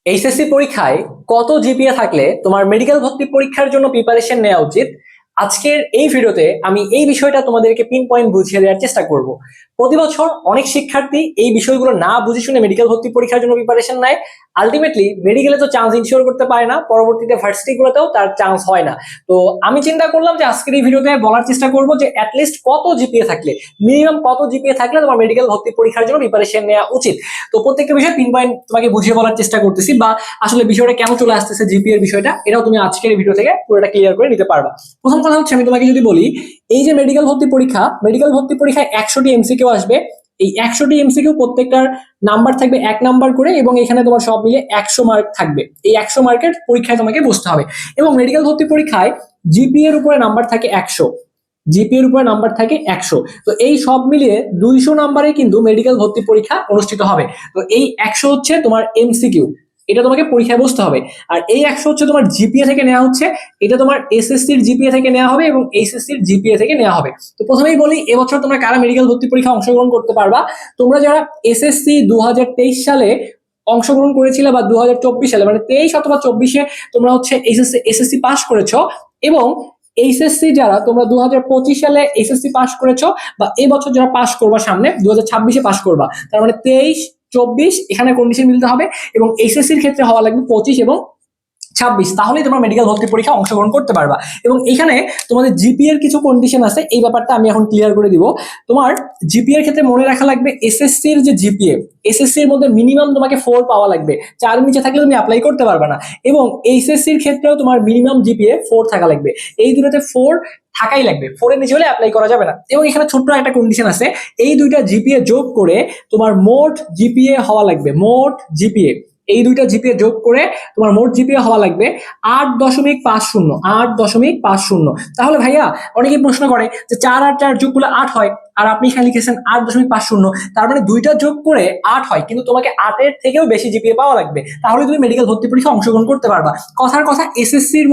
HSC পরীক্ষায় কত GPA থাকলে তোমার মেডিকেল ভর্তি পরীক্ষার জন্য প্রিপারেশন নেওয়া উচিত? আজকের এই ভিডিওতে আমি এই বিষয়টা তোমাদেরকে পিন পয়েন্ট বুঝিয়ে দেওয়ার চেষ্টা করব। প্রতি বছর অনেক শিক্ষার্থী এই বিষয়গুলো না বুঝে শুনে মেডিকেল ভর্তি পরীক্ষার জন্য প্রিপারেশন নেয়। আলটিমেটলি মেডিকেলে তো চান্স ইনশিওর করতে পারে না, পরবর্তীতে ভার্সিটি গুলোতেও তার চান্স হয় না। তো আমি চিন্তা করলাম যে আজকের এই ভিডিওতে বলার চেষ্টা করব যে অ্যাটলিস্ট কত জিপিএ থাকলে, মিনিমাম কত জিপিএ থাকলে তোমার মেডিকেল ভর্তি পরীক্ষার জন্য প্রিপারেশন নেওয়া উচিত। তো প্রত্যেকটা বিষয় পিন পয়েন্ট তোমাকে বুঝিয়ে বলার চেষ্টা করতেছি, বা আসলে বিষয়টা কেন চলে আসতেছে জিপিএর বিষয়টা, এটাও তুমি আজকের এই ভিডিও থেকে পুরোটা ক্লিয়ার করে নিতে পারবা। প্রথম কথা হচ্ছে, আমি তোমাকে যদি বলি, এই যে মেডিকেল ভর্তি পরীক্ষায় 100টি এমসিকিউ আসবে। এই 100টি এমসিকিউ প্রত্যেকটার নাম্বার থাকবে 1 নাম্বার করে, এবং এখানে তোমার সব মিলে 100 মার্ক থাকবে। এই 100 মার্কের পরীক্ষায় তোমাকে বসতে হবে। এবং মেডিকেল ভর্তি পরীক্ষায় জিপিএ এর উপরে নাম্বার থাকে 100, জিপিএ এর উপরে নাম্বার থাকে 100। তো এই সব মিলিয়ে 200 নাম্বারে কিন্তু মেডিকেল ভর্তি পরীক্ষা অনুষ্ঠিত হবে। তো এই 100 হচ্ছে তোমার এমসিকিউ, এটা তোমাকে পরীক্ষায় বসতে হবে। আর এই 100 হচ্ছে তোমার জিপিএ থেকে নেওয়া হচ্ছে, এটা তোমার এসএসসির জিপিএ থেকে নেওয়া হবে এবং এইচএসসির জিপিএ থেকে নেওয়া হবে। তো প্রথমেই বলি, এবছর তোমরা কারা মেডিকেল ভর্তি পরীক্ষা অংশগ্রহণ করতে পারবা? তোমরা যারা এসএসসি 2023 সালে অংশগ্রহণ করেছিলে, বা 2024 সালে, মানে 23 অথবা 24-এ তোমরা হচ্ছে এসএসসি পাস করেছো, এবং এইচএসসি যারা তোমরা 2025 সালে এসএসসি পাস করেছো, বা এবছর যারা পাস করবা, সামনে 2026-এ পাস করবা, তার মানে 23, 24 এখানে কন্ডিশন মিলতে হবে। এবং এইচএসসির ক্ষেত্রে হওয়া লাগবে 25 এবং 26, তাহলেই তোমরা মেডিকেল ভর্তি পরীক্ষা অংশগ্রহণ করতে পারবা। এবং এখানে তোমাদের জিপিএ এর কিছু কন্ডিশন আছে, এই ব্যাপারটা আমি এখন ক্লিয়ার করে দিব। তোমার জিপিএ এর ক্ষেত্রে মনে রাখা লাগবে, এসএসসির যে জিপিএ, এসএসসির মধ্যে মিনিমাম তোমাকে 4 পাওয়া লাগবে। 4 নিচে থাকলে তুমি অ্যাপ্লাই করতে পারবে না। এবং এইচএসসির ক্ষেত্রেও তোমার মিনিমাম জিপিএ 4 থাকা লাগবে। এই দুটোতে 4 থাকাই লাগবে, 4 এর নিচে হলে অ্যাপ্লাই করা যাবে না। এবং এখানে ছোট্ট একটা কন্ডিশন আছে, এই দুইটা জিপিএ যোগ করে তোমার মোট জিপিএ হওয়া লাগবে, মোট জিপিএ, এই দুইটা জিপিএ যোগ করে তোমার মোট জিপিএ হওয়া লাগবে 8.50, 8.50। তাহলে ভাইয়া, অনেকেই প্রশ্ন করে যে 4 আর 4 যোগ করলে 8 হয়, আর আপনি এখানে লিখেছেন 8.50, তার মানে দুইটা যোগ করে 8 হয়, কিন্তু তোমাকে 8-এর থেকেও বেশি জিপিএ পাওয়া লাগবে, তাহলে তুমি মেডিকেল ভর্তি পরীক্ষা অংশগ্রহণ করতে পারবা। কথার কথা, এসএসসির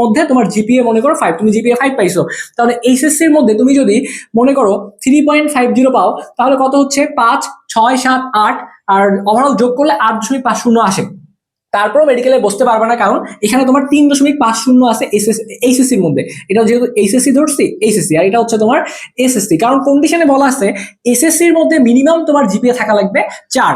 মধ্যে তোমার জিপিএ মনে করো 5, তুমি জিপিএ 5 পাইছো, তাহলে এইচএসসির মধ্যে তুমি যদি মনে করো 3.50 পাও, তাহলে কত হচ্ছে? 5, 6, 7, 8, আর ওভারঅল যোগ করলে 8.50 আসে। তারপরও মেডিকেলে বসতে পারবে না, কারণ এখানে তোমার 3.50 আছে এইচএসসির মধ্যে। এটা যেহেতু এইচএসসি ধরছি, এইচএসসি, আর এটা হচ্ছে তোমার এসএসসি, কারণ কন্ডিশনে বলা আছে এসএসসির মধ্যে মিনিমাম তোমার জিপিএ থাকা লাগবে 4,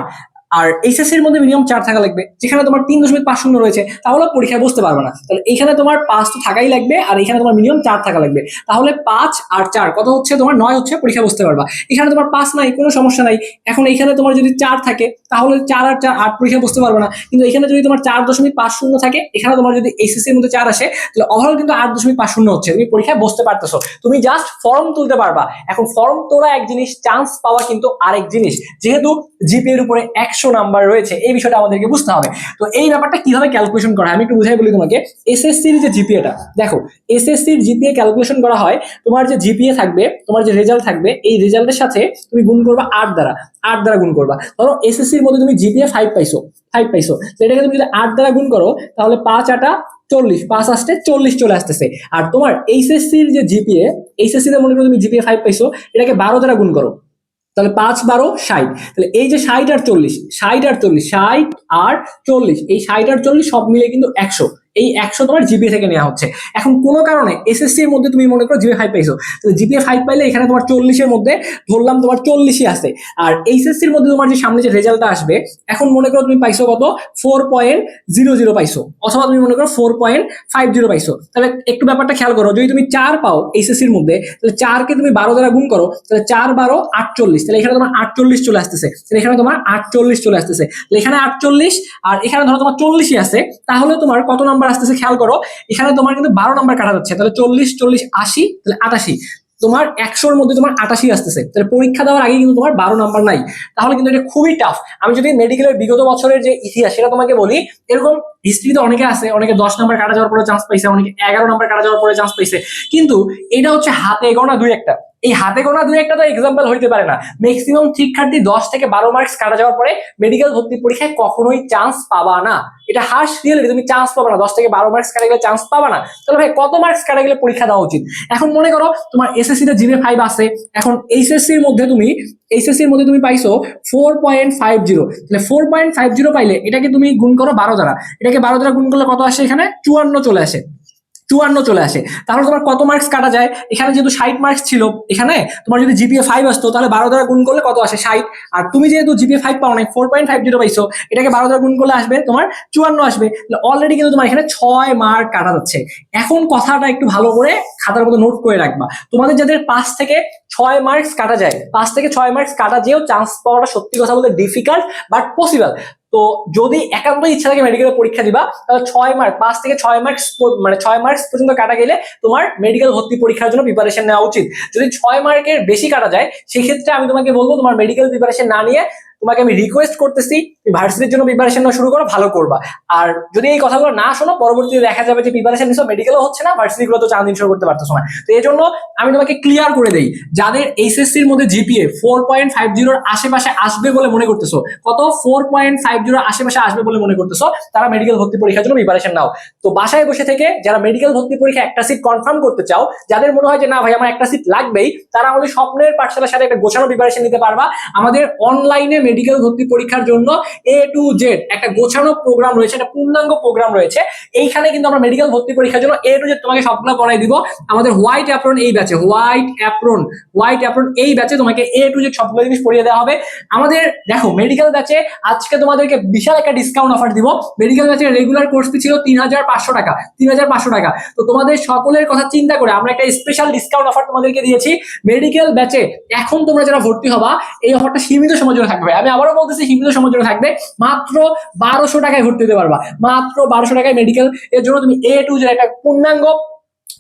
আর এইচএসসির মধ্যে মিনিমাম 4 থাকা লাগবে। যেখানে তোমার 3.50 রয়েছে, তাহলে পরীক্ষায় বসতে পারবে না। তাহলে এখানে তোমার 5 তো থাকাই লাগবে, আর এখানে তোমার মিনিমাম 4 থাকা লাগবে। তাহলে 5 আর 4 কত হচ্ছে? তোমার 9 হচ্ছে, পরীক্ষা বসতে পারবা। এখানে তোমার 5 নাই, কোনো সমস্যা নাই। এখন এখানে তোমার যদি 4 থাকে, তাহলে 4 আর 4 8, পরীক্ষা বসতে পারবে না। কিন্তু এখানে যদি তোমার 4.50 থাকে, এখানে তোমার যদি এইচএসসি এর মধ্যে 4 আসে, তাহলে ওভারঅল কিন্তু 8.50 হচ্ছে, তুমি পরীক্ষায় বসতে পারতেছো। তুমি জাস্ট ফর্ম তুলতে পারবা। এখন ফর্ম তোলা এক জিনিস, চান্স পাওয়া কিন্তু আরেক জিনিস। যেহেতু জিপিএ এর উপরে 100 নাম্বার রয়েছে, এই বিষয়টা আমাদেরকে বুঝতে হবে। তো এই ব্যাপারটা কিভাবে ক্যালকুলেশন করা হয় আমি একটু বুঝাই বলি তোমাকে। এসএসসির যে জিপিএটা দেখো, এসএসসির জিপিএ ক্যালকুলেশন করা হয়, তোমার যে জিপিএ থাকবে, তোমার যে রেজাল্ট থাকবে, এই রেজাল্টের সাথে তুমি গুণ করবা 8 দ্বারা গুণ করবা। ধরো এসএসসির মধ্যে তুমি জিপিএ 5 পাইছো, তো এটাকে তুমি যদি 8 দ্বারা গুণ করো, তাহলে 5 8 40, 5 আসতে 40 চলে আসতেছে। আর তোমার এইচএসসির যে জিপিএ, এইচএসসি তে মনে করো তুমি জিপিএ 5 পাইছো, এটাকে 12 দ্বারা গুণ করো, তাহলে 5 12 60। তাহলে এই যে 60 আর 40, 60 আর 40, 60 আর 40, এই 60 আর 40 সব মিলে কিন্তু 100। এই 100 তোমার জিপিএ থেকে নেওয়া হচ্ছে। এখন কোনো কারণে এসএসসি এর মধ্যে তুমি মনে করো জিপিএ 5 পাইছো, তাহলে জিপিএ 5 পাইলে এখানে তোমার 40 এর মধ্যে ধরলাম তোমার 40ই আছে। আর এইচএসসি এর মধ্যে তোমার যে সামনে যে রেজাল্টটা আসবে, এখন মনে করো তুমি পাইছো কত? 4.00 পাইছো, অথবা তুমি মনে করো 4.50 পাইছো। তাহলে একটু ব্যাপারটা খেয়াল করো, যদি তুমি 4 পাও এইচএসসি এর মধ্যে, তাহলে 4 কে তুমি 12 দ্বারা গুণ করো, তাহলে 4 12 48, তাহলে এখানে তোমার 48 চলে আসতেছে। তাহলে এখানে তোমার 48 চলে আসতেছে, তাহলে এখানে 48, আর এখানে ধরো তোমার 40ই আছে, তাহলে তোমার কত নাম্বার আসতেছে খেয়াল করো। এখানে তোমার কিন্তু 12 নাম্বার কাটা যাচ্ছে, তাহলে 40 40 80, তাহলে 88, তোমার 100-র মধ্যে তোমার 88 আসতেছে। তাহলে পরীক্ষা দেওয়ার আগে কিন্তু তোমার 12 নাম্বার নাই। তাহলে কিন্তু এটা খুবই টাফ। আমি যদি মেডিকেলের বিগত বছরের যে ইতিহাস সেটা তোমাকে বলি, এরকম হিস্ট্রিতে অনেকে আছে, অনেকে 10 নাম্বার কাটা যাওয়ার পরে চান্স পাইছে, অনেকে 11 নাম্বার কাটা যাওয়ার পরে চান্স পাইছে, কিন্তু এটা হচ্ছে হাতে গোনা দুই একটা। এই হাতে গোনা দুই একটা তো এক্সাম্পল হইতে পারে না, ম্যাক্সিমাম শিক্ষার্থী 10 থেকে 12 মার্কস কাটা যাওয়ার পরে মেডিকেল ভর্তি পরীক্ষায় কখনোই চান্স পাবা না। এটা হার্শ রিয়েলিটি, তুমি চান্স পাবা না, 10 থেকে 12 মার্কস কাটা গেলে চান্স পাবা না। তাহলে ভাই কত মার্কস কাটা গেলে পরীক্ষা দেওয়া উচিত? এখন মনে করো তোমার এসএসসি তে জিপিএ 5 আছে, এখন এইচএসসির মধ্যে তুমি পাইছো 4.50, তাহলে 4.50 পাইলে এটাকে তুমি গুণ করো 12 দ্বারা, এটাকে 12 দ্বারা গুণ করলে কত আসে? এখানে 54 চলে আসে, 54 চলে আসে। তাহলে তোমার কত মার্কস কাটা যায়? এখানে যেহেতু 60 মার্কস ছিল, এখানে তোমার যদি জিপিএ 5 আসতো তাহলে 12 দ্বারা গুণ করলে কত আসে? 60। আর তুমি যেহেতু জিপিএ 5 পাও নাই, 4.50 পাইছো, এটাকে 12 দ্বারা গুণ করলে আসবে তোমার 54 আসবে। অলরেডি কিন্তু তোমার এখানে 6 মার্ক কাটা যাচ্ছে। এখন কথাটা একটু ভালো করে খাতার মধ্যে নোট করে রাখবা, তোমাদের যাদের 5 থেকে 6 মার্কস কাটা যায়, 5 থেকে 6 মার্কস কাটা যেও চান্স পাওয়াটা সত্যি কথা বলতে ডিফিকাল্ট বাট পসিবল। তো যদি একান্ত ইচ্ছা থাকে মেডিকেল পরীক্ষা দিবা, তাহলে 6 মার্ক, 5 থেকে 6 মার্কস, মানে 6 মার্কস পর্যন্ত কাটা গেলে তোমার মেডিকেল ভর্তি পরীক্ষার জন্য প্রিপারেশন নেওয়া উচিত। যদি 6 মার্কের বেশি কাটা যায়, সেক্ষেত্রে আমি তোমাকে বলবো তোমার মেডিকেল প্রিপারেশন না নিয়ে, তোমাকে আমি রিকোয়েস্ট করতেছি ভার্সিটির জন্য প্রিপারেশন নেওয়া শুরু করো, ভালো করবা। আর যদি এই কথাগুলো না শোনো, পরবর্তীতে দেখা যাবে যে প্রিপারেশন নিছো, মেডিকেলও হচ্ছে না, ভার্সিটিগুলো তো চান্স ইনশোর করতে পারতেছো না। তো এই জন্য আমি তোমাকে ক্লিয়ার করে দেই, যাদের এইচএসসির মধ্যে জিপিএ 4.50 আশেপাশে আসবে বলে মনে করতেছো, কত 4.50 আশেপাশে আসবে বলে মনে করতেছো, তারা মেডিকেল ভর্তি পরীক্ষার জন্য প্রিপারেশন নাও। তো বাসায় বসে থেকে যারা মেডিকেল ভর্তি পরীক্ষা একটা সিট কনফার্ম করতে চাও, যাদের মনে হয় যে না ভাই আমার একটা সিট লাগবেই, তারা আমাদের স্বপ্নের পাঠশালার সাথে একটা গোছানো প্রিপারেশন নিতে পারবা। আমাদের অনলাইনে মেডিকেল ভর্তি পরীক্ষার জন্য A to Z একটা গোছানো প্রোগ্রাম রয়েছে, একটা পূর্ণাঙ্গ প্রোগ্রাম রয়েছে। এইখানে কিন্তু আমরা মেডিকেল ভর্তি পরীক্ষার জন্য A to Z তোমাকে সবগুলো পড়াই দিব। আমাদের হোয়াইট অ্যাপ্রন এই ব্যাচে, হোয়াইট অ্যাপ্রন এই ব্যাচে তোমাকে A to Z সবগুলো জিনিস পড়িয়ে দেওয়া হবে। আমাদের দেখো মেডিকেল ব্যাচে আজকে তোমাদেরকে বিশাল একটা ডিসকাউন্ট অফার দিব। মেডিকেল ব্যাচের রেগুলার কোর্স ফি ছিল 3,500 টাকা, 3,500 টাকা। তো তোমাদের সকলের কথা চিন্তা করে আমরা একটা স্পেশাল ডিসকাউন্ট অফার তোমাদেরকে দিয়েছি। মেডিকেল ব্যাচে এখন তোমরা যারা ভর্তি হবা, এই অফারটা সীমিত সময়ের জন্য থাকবে। আমি আবারও বলতেছি সীমিত সময়ের জন্য থাকবে, মাত্র 1200 টাকায় ভর্তি হতে পারবা, মাত্র 1200 টাকায় মেডিকেল এর জন্য তুমি A to Z একটা পূর্ণাঙ্গ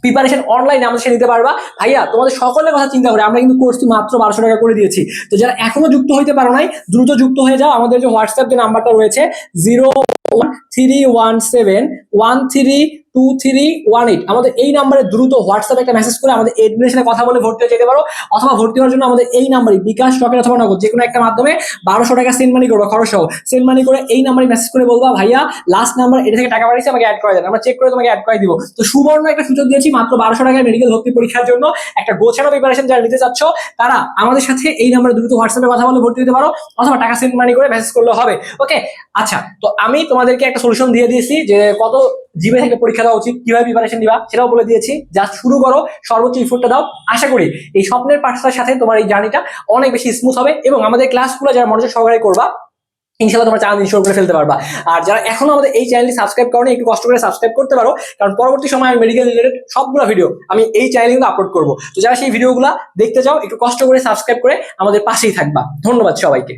প্রিপারেশন অনলাইনে আমাদের সাথে নিতে পারবা। ভাইয়া তোমাদের সকলের কথা চিন্তা করে আমরা কিন্তু কোর্সটি মাত্র 1200 টাকা করে দিয়েছি। তো যারা এখনো যুক্ত হইতে পারো নাই, দ্রুত যুক্ত হয়ে যাও। আমাদের যে হোয়াটসঅ্যাপ যে নাম্বারটা রয়েছে 01317132318, আমাদের এই নাম্বারে দ্রুত হোয়াটসঅ্যাপে একটা মেসেজ করে আমাদের এডমিনের সাথে কথা বলে ভর্তি হয়ে যেতে পারো। অথবা ভর্তি হওয়ার জন্য আমাদের এই নাম্বারে বিকাশ, রকেট অথবা নগদ যে কোনো একটা মাধ্যমে 1200 টাকা সেন্ড মানি করবো, খরচ সহ সেন্ড মানি করে এই নাম্বারে মেসেজ করে বলবা ভাইয়া লাস্ট নাম্বার এটা থেকে টাকা পাঠিয়েছি, আমাকে অ্যাড করে দেন, আমরা চেক করে তোমাকে অ্যাড করে দিব। তো সুবর্ণ একটা সুযোগ দিয়েছি, মাত্র 1200 টাকায় মেডিকেল ভর্তি পরীক্ষার জন্য একটা গোছানো প্রিপারেশন যারা নিতে চাচ্ছ, তারা আমাদের সাথে এই নাম্বারে দ্রুত হোয়াটসঅ্যাপে কথা বলে ভর্তি হতে পারো, অথবা টাকা সেন্ড মানি করে মেসেজ করলে হবে। ওকে, আচ্ছা, তো আমি তোমাদেরকে একটা সলিউশন দিয়ে দিয়েছি যে কত জিপে থেকে পরীক্ষা দেওয়া উচিত, কিভাবে প্রিপারেশন দিবা সেটাও বলে দিয়েছি। জাস্ট শুরু করো, সর্বোচ্চ ইফোর্টটা দাও। আশা করি এই স্বপ্নের পাঠশালার সাথে তোমার এই জার্নিটা অনেক বেশি স্মুথ হবে, এবং আমাদের ক্লাসগুলো যারা মনোযোগ সহকারে করবা, ইনশাআল্লাহ তোমরা চান্স ইনশোর করে ফেলতে পারবা। আর যারা এখনো আমাদের এই চ্যানেলটি সাবস্ক্রাইব করোনি, একটু কষ্ট করে সাবস্ক্রাইব করতে পারো, কারণ পরবর্তী সময় আমি মেডিকেল রিলেটেড সবগুলো ভিডিও আমি এই চ্যানেলে কিন্তু আপলোড করবো। তো যারা সেই ভিডিওগুলো দেখতে চাও, একটু কষ্ট করে সাবস্ক্রাইব করে আমাদের পাশেই থাকবা। ধন্যবাদ সবাইকে।